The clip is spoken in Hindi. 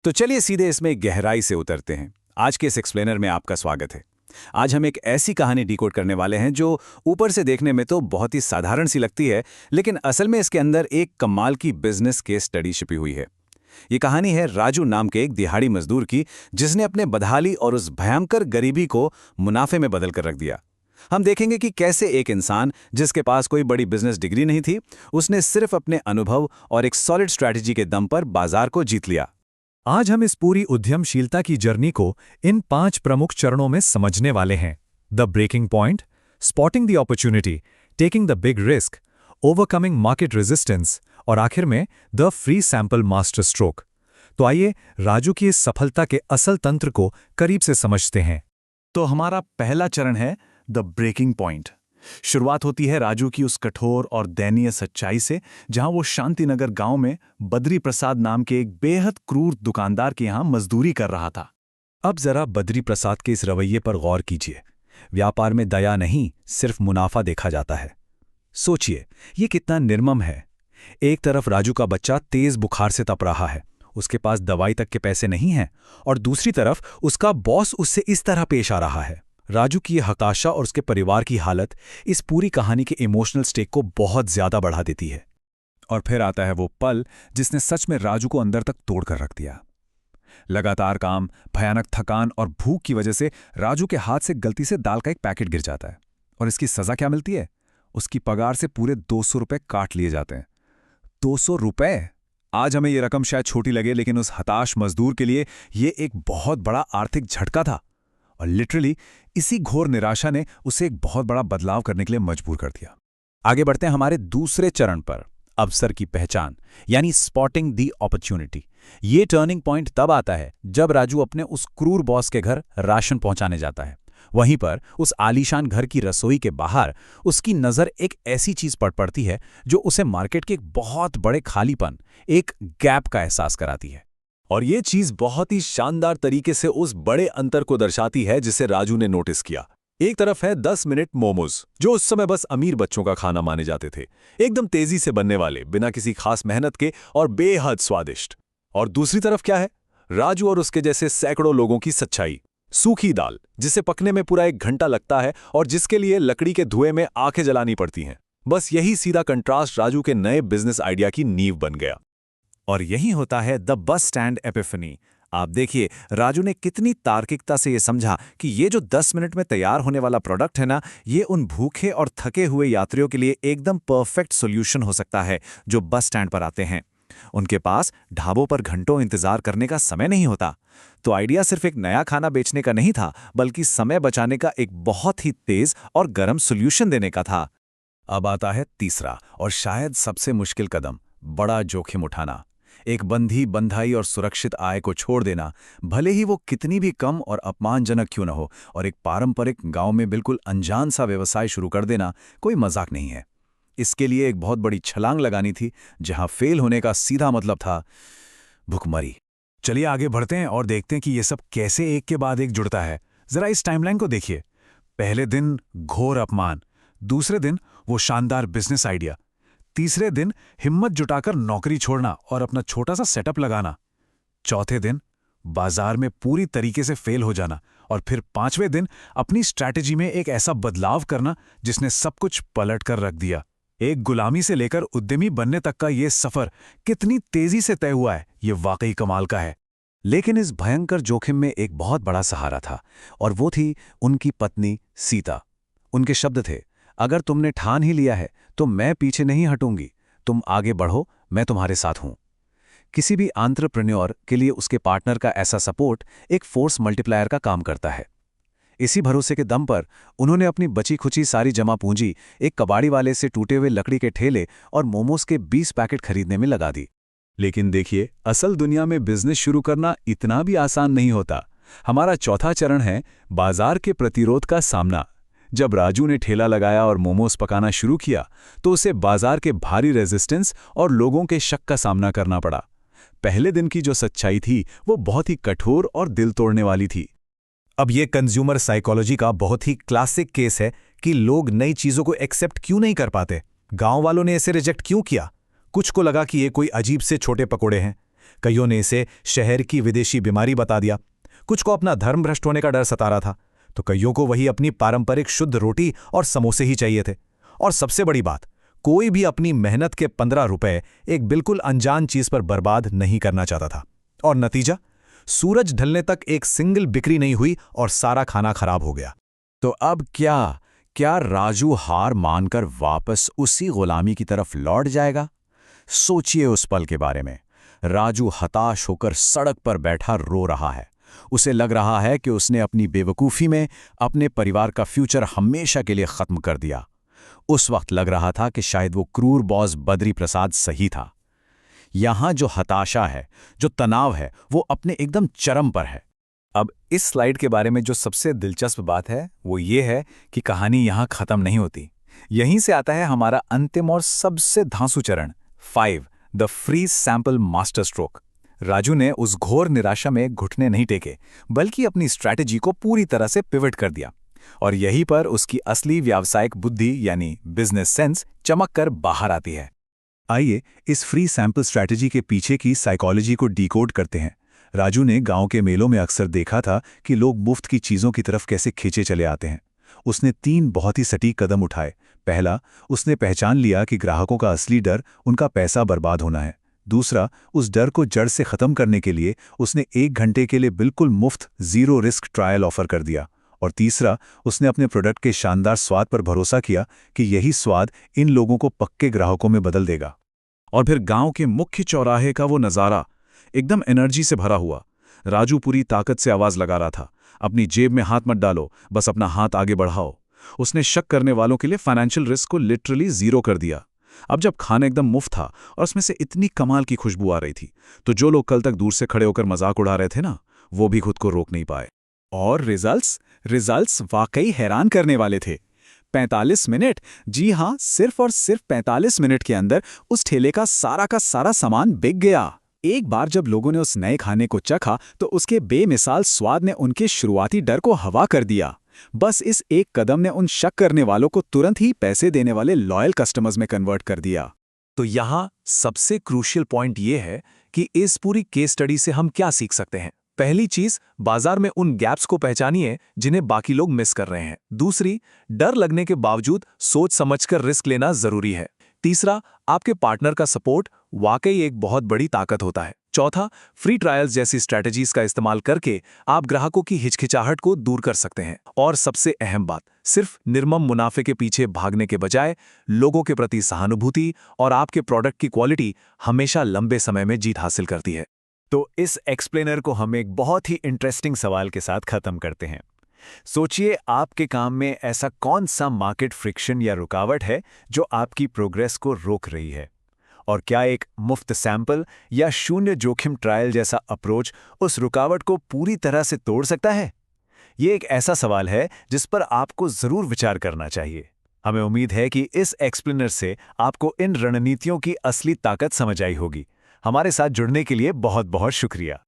तो चलिए सीधे इसमें गहराई से उतरते हैं। आज के इस एक्सप्लेनर में आपका स्वागत है। आज हम एक ऐसी कहानी डिकोड करने वाले हैं जो ऊपर से देखने में तो बहुत ही साधारण सी लगती है, लेकिन असल में इसके अंदर एक कमाल की बिजनेस केस स्टडी छिपी हुई है। ये कहानी है राजू नाम के एक दिहाड़ी मजदूर की, जिसने अपने बदहाली और उस भयंकर गरीबी को मुनाफे में बदल कर रख दिया। हम देखेंगे कि कैसे एक इंसान जिसके पास कोई बड़ी बिजनेस डिग्री नहीं थी, उसने सिर्फ अपने अनुभव और एक सॉलिड स्ट्रैटेजी के दम पर बाजार को जीत लिया। आज हम इस पूरी उद्यमशीलता की जर्नी को इन 5 प्रमुख चरणों में समझने वाले हैं। The breaking point, spotting the opportunity, taking the big risk, overcoming market resistance और आखिर में the free sample master stroke. तो आइए राजू की इस सफलता के असल तंत्र को करीब से समझते हैं। तो हमारा पहला चरण है द ब्रेकिंग पॉइंट। शुरुआत होती है राजू की उस कठोर और दयनीय सच्चाई से, जहां वो शांतिनगर गांव में बद्री प्रसाद नाम के एक बेहद क्रूर दुकानदार के यहां मजदूरी कर रहा था। अब जरा बद्री प्रसाद के इस रवैये पर गौर कीजिए। व्यापार में दया नहीं, सिर्फ मुनाफा देखा जाता है। सोचिए, ये कितना निर्मम है। एक तरफ राजू का बच्चा तेज बुखार से तप रहा है, उसके पास दवाई तक के पैसे नहीं हैं, और दूसरी तरफ उसका बॉस उससे इस तरह पेश आ रहा है। राजू की यह हताशा और उसके परिवार की हालत इस पूरी कहानी के इमोशनल स्टेक को बहुत ज्यादा बढ़ा देती है। और फिर आता है वो पल जिसने सच में राजू को अंदर तक तोड़ कर रख दिया। लगातार काम, भयानक थकान और भूख की वजह से राजू के हाथ से गलती से दाल का एक पैकेट गिर जाता है। और इसकी सजा क्या मिलती है? उसकी पगार से पूरे 200 रुपए काट लिए जाते हैं। 200 रुपए! आज हमें ये रकम शायद छोटी लगे, लेकिन उस हताश मजदूर के लिए ये एक बहुत बड़ा आर्थिक झटका था। और लिटरली इसी घोर निराशा ने उसे एक बहुत बड़ा बदलाव करने के लिए मजबूर कर दिया। आगे बढ़ते हैं हमारे दूसरे चरण पर, अवसर की पहचान, यानी स्पॉटिंग दी अपॉर्चुनिटी। ये टर्निंग पॉइंट तब आता है जब राजू अपने उस क्रूर बॉस के घर राशन पहुंचाने जाता है। वहीं पर उस आलीशान घर की रसोई के बाहर उसकी नज़र एक ऐसी चीज पर पड़ती है जो उसे मार्केट के एक बहुत बड़े खालीपन, एक गैप का एहसास कराती है। और ये चीज बहुत ही शानदार तरीके से उस बड़े अंतर को दर्शाती है जिसे राजू ने नोटिस किया। एक तरफ है 10 मिनट मोमोज, जो उस समय बस अमीर बच्चों का खाना माने जाते थे, एकदम तेजी से बनने वाले, बिना किसी खास मेहनत के और बेहद स्वादिष्ट। और दूसरी तरफ क्या है? राजू और उसके जैसे सैकड़ों लोगों की सच्चाई। सूखी दाल, जिसे पकने में पूरा 1 घंटा लगता है और जिसके लिए लकड़ी के धुएं में आंखें जलानी पड़ती हैं। बस यही सीधा कंट्रास्ट राजू के नए बिजनेस आइडिया की नींव बन गया। और यही होता है द बस स्टैंड एपिफनी। आप देखिए, राजू ने कितनी तार्किकता से यह समझा कि ये जो 10 मिनट में तैयार होने वाला प्रोडक्ट है ना, ये उन भूखे और थके हुए यात्रियों के लिए एकदम परफेक्ट सॉल्यूशन हो सकता है जो बस स्टैंड पर आते हैं। उनके पास ढाबों पर घंटों इंतजार करने का समय नहीं होता। तो आइडिया सिर्फ एक नया खाना बेचने का नहीं था, बल्कि समय बचाने का एक बहुत ही तेज और गर्म सॉल्यूशन देने का था। अब आता है तीसरा और शायद सबसे मुश्किल कदम, बड़ा जोखिम उठाना। एक बंधी, बंधाई और सुरक्षित आय को छोड़ देना, भले ही वो कितनी भी कम और अपमानजनक क्यों न हो, और एक पारंपरिक गांव में बिल्कुल अनजान सा व्यवसाय शुरू कर देना कोई मजाक नहीं है। इसके लिए एक बहुत बड़ी छलांग लगानी थी, जहां फेल होने का सीधा मतलब था भुखमरी। चलिए आगे बढ़ते हैं और देखते हैं कि ये सब कैसे एक के बाद एक जुड़ता है। जरा इस टाइमलाइन को देखिए। पहले दिन घोर अपमान, दूसरे दिन वो शानदार बिजनेस आइडिया, तीसरे दिन हिम्मत जुटाकर नौकरी छोड़ना और अपना छोटा सा सेटअप लगाना, चौथे दिन बाजार में पूरी तरीके से फेल हो जाना, और फिर 5वें दिन अपनी स्ट्रैटेजी में एक ऐसा बदलाव करना जिसने सब कुछ पलट कर रख दिया। एक गुलामी से लेकर उद्यमी बनने तक का ये सफर कितनी तेजी से तय हुआ है, ये वाकई कमाल का है। लेकिन इस भयंकर जोखिम में एक बहुत बड़ा सहारा था, और वो थी उनकी पत्नी सीता। उनके शब्द थे, अगर तुमने ठान ही लिया है तो मैं पीछे नहीं हटूंगी, तुम आगे बढ़ो, मैं तुम्हारे साथ हूं। किसी भी एंटरप्रेन्योर के लिए उसके पार्टनर का ऐसा सपोर्ट एक फोर्स मल्टीप्लायर का काम करता है। इसी भरोसे के दम पर उन्होंने अपनी बची खुची सारी जमा पूंजी एक कबाड़ी वाले से टूटे हुए लकड़ी के ठेले और मोमोज के 20 पैकेट खरीदने में लगा दी। लेकिन देखिए, असल दुनिया में बिजनेस शुरू करना इतना भी आसान नहीं होता। हमारा चौथा चरण है बाजार के प्रतिरोध का सामना। जब राजू ने ठेला लगाया और मोमोज पकाना शुरू किया, तो उसे बाजार के भारी रेजिस्टेंस और लोगों के शक का सामना करना पड़ा। पहले दिन की जो सच्चाई थी वो बहुत ही कठोर और दिल तोड़ने वाली थी। अब ये कंज्यूमर साइकोलॉजी का बहुत ही क्लासिक केस है कि लोग नई चीजों को एक्सेप्ट क्यों नहीं कर पाते। गांव वालों ने इसे रिजेक्ट क्यों किया? कुछ को लगा कि ये कोई अजीब से छोटे पकोड़े हैं, कईयों ने इसे शहर की विदेशी बीमारी बता दिया, कुछ को अपना धर्म भ्रष्ट होने का डर सता रहा था, तो कईयों को वही अपनी पारंपरिक शुद्ध रोटी और समोसे ही चाहिए थे। और सबसे बड़ी बात, कोई भी अपनी मेहनत के 15 रुपए एक बिल्कुल अनजान चीज पर बर्बाद नहीं करना चाहता था। और नतीजा, सूरज ढलने तक एक सिंगल बिक्री नहीं हुई और सारा खाना खराब हो गया। तो अब क्या राजू हार मानकर वापस उसी गुलामी की तरफ लौट जाएगा? सोचिए उस पल के बारे में। राजू हताश होकर सड़क पर बैठा रो रहा है। उसे लग रहा है कि उसने अपनी बेवकूफ़ी में अपने परिवार का फ्यूचर हमेशा के लिए खत्म कर दिया। उस वक्त लग रहा था कि शायद वो क्रूर बॉस बद्री प्रसाद सही था। यहां जो हताशा है, जो तनाव है, वो अपने एकदम चरम पर है। अब इस स्लाइड के बारे में जो सबसे दिलचस्प बात है वो ये है कि कहानी यहां खत्म नहीं होती। यहीं से आता है हमारा अंतिम और सबसे धांसू चरण 5, the free sample master stroke. Raju ने उस घोर निराशा में घुटने नहीं टेके, बल्कि अपनी स्ट्रैटेजी को पूरी तरह से पिवट कर दिया। और यहीं पर उसकी असली व्यावसायिक बुद्धि यानी बिजनेस सेंस चमक कर बाहर आती है। आइए इस फ्री सैंपल स्ट्रैटेजी के पीछे की साइकोलॉजी को डिकोड करते हैं। राजू ने गांव के मेलों में अक्सर देखा था कि लोग मुफ्त की चीजों की तरफ कैसे खींचे चले आते हैं। उसने 3 बहुत ही सटीक कदम उठाए। पहला, उसने पहचान लिया कि ग्राहकों का असली डर उनका पैसा बर्बाद होना है। दूसरा, उस डर को जड़ से खत्म करने के लिए उसने 1 घंटे के लिए बिल्कुल मुफ्त 0 रिस्क ट्रायल ऑफर कर दिया। और तीसरा, उसने अपने प्रोडक्ट के शानदार स्वाद पर भरोसा किया कि यही स्वाद इन लोगों को पक्के ग्राहकों में बदल देगा। और फिर गांव के मुख्य चौराहे का वो नज़ारा, एकदम एनर्जी से भरा हुआ। राजू पूरी ताकत से आवाज लगा रहा था, अपनी जेब में हाथ मत डालो, बस अपना हाथ आगे बढ़ाओ। उसने शक करने वालों के लिए फाइनेंशियल रिस्क को लिटरली 0 कर दिया। अब जब खाना एकदम मुफ्त था और उसमें से इतनी कमाल की खुशबू आ रही थी, तो जो लोग कल तक दूर से खड़े होकर मजाक उड़ा रहे थे ना, वो भी खुद को रोक नहीं पाए। और रिजल्ट्स वाकई हैरान करने वाले थे। 45 मिनट, जी हाँ, सिर्फ और सिर्फ 45 मिनट के अंदर उस ठेले का सारा सामान बिक गया। एक बार जब लोगों ने उस नए खाने को चखा तो उसके बेमिसाल स्वाद ने उनके शुरुआती डर को हवा कर दिया। बस इस एक कदम ने उन शक करने वालों को तुरंत ही पैसे देने वाले लॉयल कस्टमर्स में कन्वर्ट कर दिया। तो यहाँ सबसे क्रूशियल पॉइंट ये है कि इस पूरी केस स्टडी से हम क्या सीख सकते हैं। पहली चीज, बाजार में उन गैप्स को पहचानिए जिन्हें बाकी लोग मिस कर रहे हैं। दूसरी, डर लगने के बावजूद सोच समझकर रिस्क लेना जरूरी है। तीसरा, आपके पार्टनर का सपोर्ट वाकई एक बहुत बड़ी ताकत होता है। चौथा, फ्री ट्रायल्स जैसी स्ट्रैटेजीज का इस्तेमाल करके आप ग्राहकों की हिचकिचाहट को दूर कर सकते हैं। और सबसे अहम बात, सिर्फ निर्मम मुनाफे के पीछे भागने के बजाय लोगों के प्रति सहानुभूति और आपके प्रोडक्ट की क्वालिटी हमेशा लंबे समय में जीत हासिल करती है। तो इस एक्सप्लेनर को हम एक बहुत ही इंटरेस्टिंग सवाल के साथ खत्म करते हैं। सोचिए, आपके काम में ऐसा कौन सा मार्केट फ्रिक्शन या रुकावट है जो आपकी प्रोग्रेस को रोक रही है? और क्या एक मुफ्त सैंपल या शून्य जोखिम ट्रायल जैसा अप्रोच उस रुकावट को पूरी तरह से तोड़ सकता है? ये एक ऐसा सवाल है जिस पर आपको जरूर विचार करना चाहिए। हमें उम्मीद है कि इस एक्सप्लेनर से आपको इन रणनीतियों की असली ताकत समझ आई होगी। हमारे साथ जुड़ने के लिए बहुत बहुत शुक्रिया।